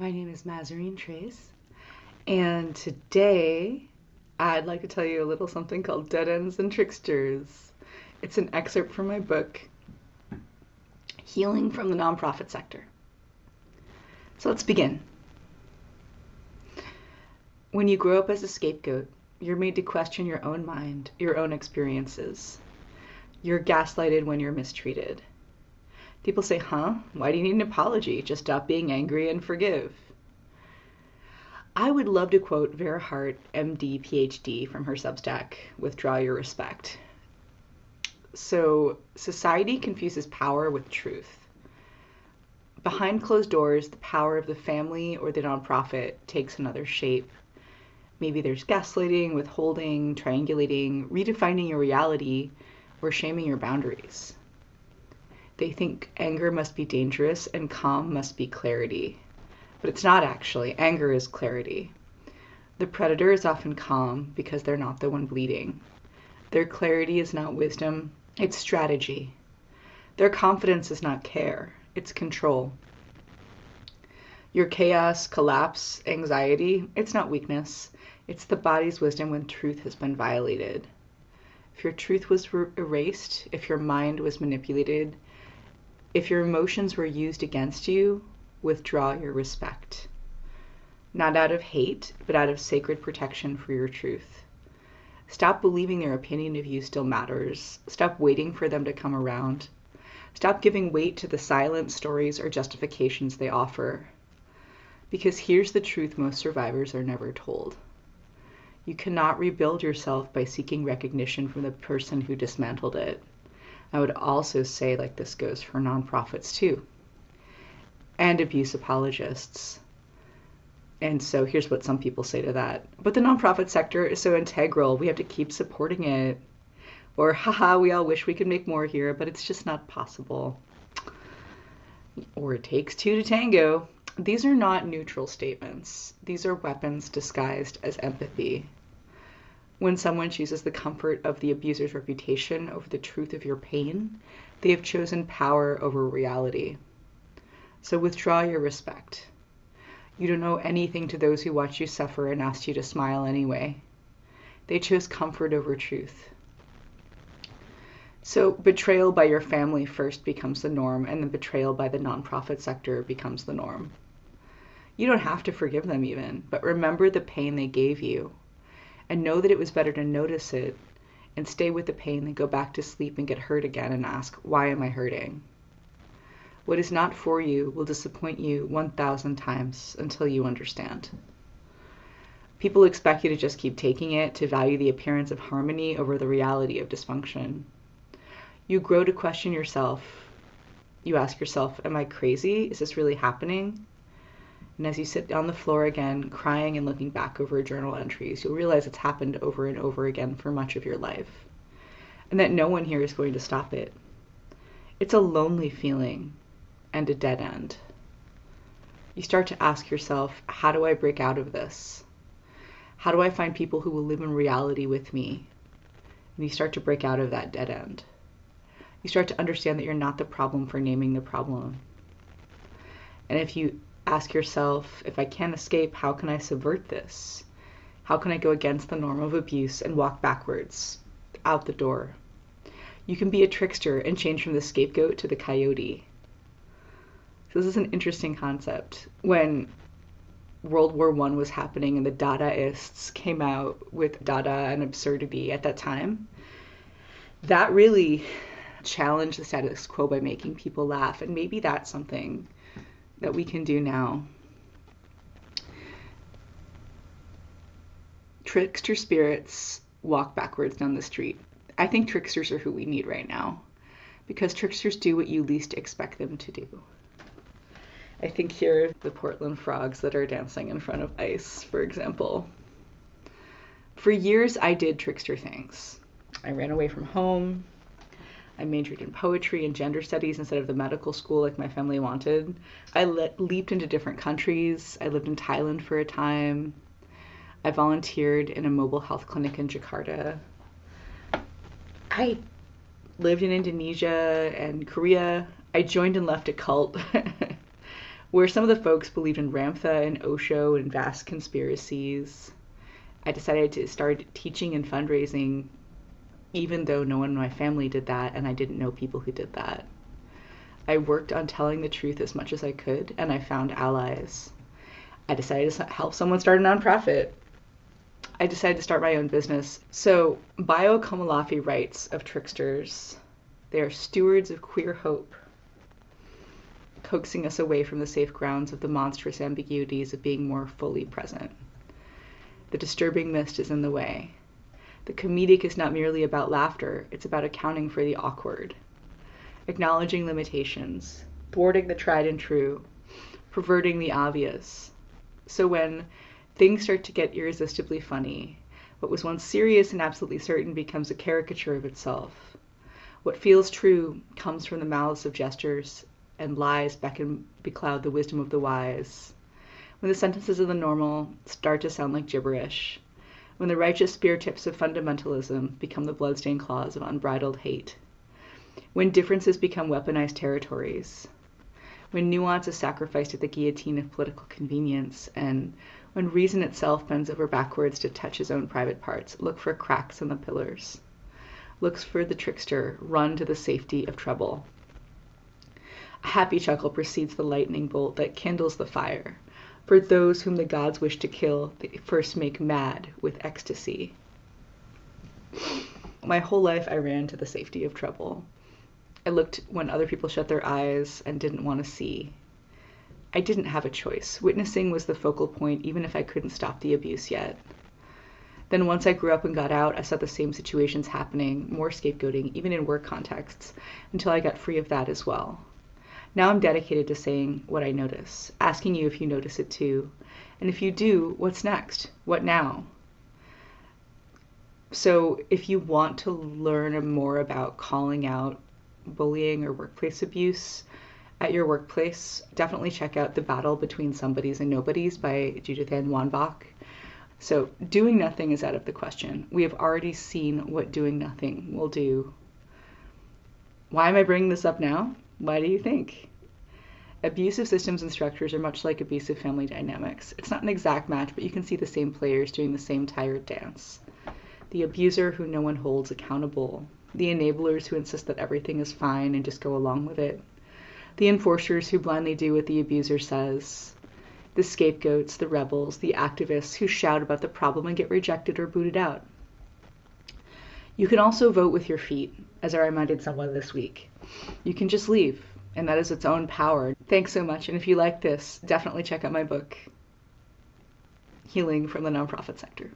My name is Mazarine Trace, and today I'd like to tell you a little something called Dead Ends and Tricksters. It's an excerpt from my book, Healing from the Nonprofit Sector. So let's begin. When you grow up as a scapegoat, you're made to question your own mind, your own experiences. You're gaslighted when you're mistreated. People say, why do you need an apology? Just stop being angry and forgive. I would love to quote Vera Hart, MD, PhD, from her Substack, Withdraw Your Respect. So, society confuses power with truth. Behind closed doors, the power of the family or the nonprofit takes another shape. Maybe there's gaslighting, withholding, triangulating, redefining your reality, or shaming your boundaries. They think anger must be dangerous and calm must be clarity. But it's not actually. Anger is clarity. The predator is often calm because they're not the one bleeding. Their clarity is not wisdom, it's strategy. Their confidence is not care, it's control. Your chaos, collapse, anxiety, it's not weakness. It's the body's wisdom when truth has been violated. If your truth was erased, if your mind was manipulated, if your emotions were used against you, withdraw your respect. Not out of hate, but out of sacred protection for your truth. Stop believing their opinion of you still matters. Stop waiting for them to come around. Stop giving weight to the silent stories or justifications they offer. Because here's the truth most survivors are never told. You cannot rebuild yourself by seeking recognition from the person who dismantled it. I would also say, like, this goes for nonprofits too, and abuse apologists. And so here's what some people say to that. But the nonprofit sector is so integral, we have to keep supporting it. Or, we all wish we could make more here, but it's just not possible. Or it takes two to tango. These are not neutral statements. These are weapons disguised as empathy. When someone chooses the comfort of the abuser's reputation over the truth of your pain, they have chosen power over reality. So withdraw your respect. You don't owe anything to those who watch you suffer and asked you to smile anyway. They chose comfort over truth. So betrayal by your family first becomes the norm, and then betrayal by the nonprofit sector becomes the norm. You don't have to forgive them even, but remember the pain they gave you. And know that it was better to notice it and stay with the pain than go back to sleep and get hurt again and ask, why am I hurting? What is not for you will disappoint you 1,000 times until you understand. People expect you to just keep taking it, to value the appearance of harmony over the reality of dysfunction. You grow to question yourself. You ask yourself, am I crazy? Is this really happening? And as you sit on the floor again, crying and looking back over journal entries, you'll realize it's happened over and over again for much of your life, and that no one here is going to stop it. It's a lonely feeling and a dead end. You start to ask yourself, how do I break out of this? How do I find people who will live in reality with me? And you start to break out of that dead end. You start to understand that you're not the problem for naming the problem. And if you ask yourself, if I can't escape, how can I subvert this? How can I go against the norm of abuse and walk backwards, out the door? You can be a trickster and change from the scapegoat to the coyote. So this is an interesting concept. When World War I was happening and the Dadaists came out with Dada and absurdity at that time, that really challenged the status quo by making people laugh. And maybe that's something that we can do now. Trickster spirits walk backwards down the street. I think tricksters are who we need right now, because tricksters do what you least expect them to do. I think here are the Portland frogs that are dancing in front of ice, for example. For years, I did trickster things. I ran away from home. I majored in poetry and gender studies instead of the medical school like my family wanted. I leaped into different countries. I lived in Thailand for a time. I volunteered in a mobile health clinic in Jakarta. I lived in Indonesia and Korea. I joined and left a cult Where some of the folks believed in Ramtha and Osho and vast conspiracies, I decided to start teaching and fundraising, even though no one in my family did that and I didn't know people who did that. I worked on telling the truth as much as I could, and I found allies. I decided to help someone start a nonprofit. I decided to start my own business. So, Bio Kamalafi writes of Tricksters, they are stewards of queer hope, coaxing us away from the safe grounds of the monstrous ambiguities of being more fully present. The disturbing mist is in the way. The comedic is not merely about laughter, it's about accounting for the awkward, acknowledging limitations, thwarting the tried and true, perverting the obvious. So when things start to get irresistibly funny, what was once serious and absolutely certain becomes a caricature of itself. What feels true comes from the mouths of jesters, and lies beckon becloud the wisdom of the wise. When the sentences of the normal start to sound like gibberish. When the righteous spear tips of fundamentalism become the bloodstained claws of unbridled hate. When differences become weaponized territories. When nuance is sacrificed at the guillotine of political convenience, and when reason itself bends over backwards to touch his own private parts, look for cracks in the pillars. Looks for the trickster, run to the safety of trouble. A happy chuckle precedes the lightning bolt that kindles the fire. For those whom the gods wish to kill, they first make mad with ecstasy. My whole life I ran to the safety of trouble. I looked when other people shut their eyes and didn't want to see. I didn't have a choice. Witnessing was the focal point, even if I couldn't stop the abuse yet. Then once I grew up and got out, I saw the same situations happening, more scapegoating, even in work contexts, until I got free of that as well. Now I'm dedicated to saying what I notice, asking you if you notice it too. And if you do, what's next? What now? So if you want to learn more about calling out bullying or workplace abuse at your workplace, definitely check out The Battle Between Somebodies and Nobodies by Judith Ann Wambach. So doing nothing is out of the question. We have already seen what doing nothing will do. Why am I bringing this up now? Why do you think? Abusive systems and structures are much like abusive family dynamics. It's not an exact match, but you can see the same players doing the same tired dance. The abuser who no one holds accountable. The enablers who insist that everything is fine and just go along with it. The enforcers who blindly do what the abuser says. The scapegoats, the rebels, the activists who shout about the problem and get rejected or booted out. You can also vote with your feet, as I reminded someone this week. You can just leave, and that is its own power. Thanks so much, and if you like this, definitely check out my book, Healing from the Nonprofit Sector.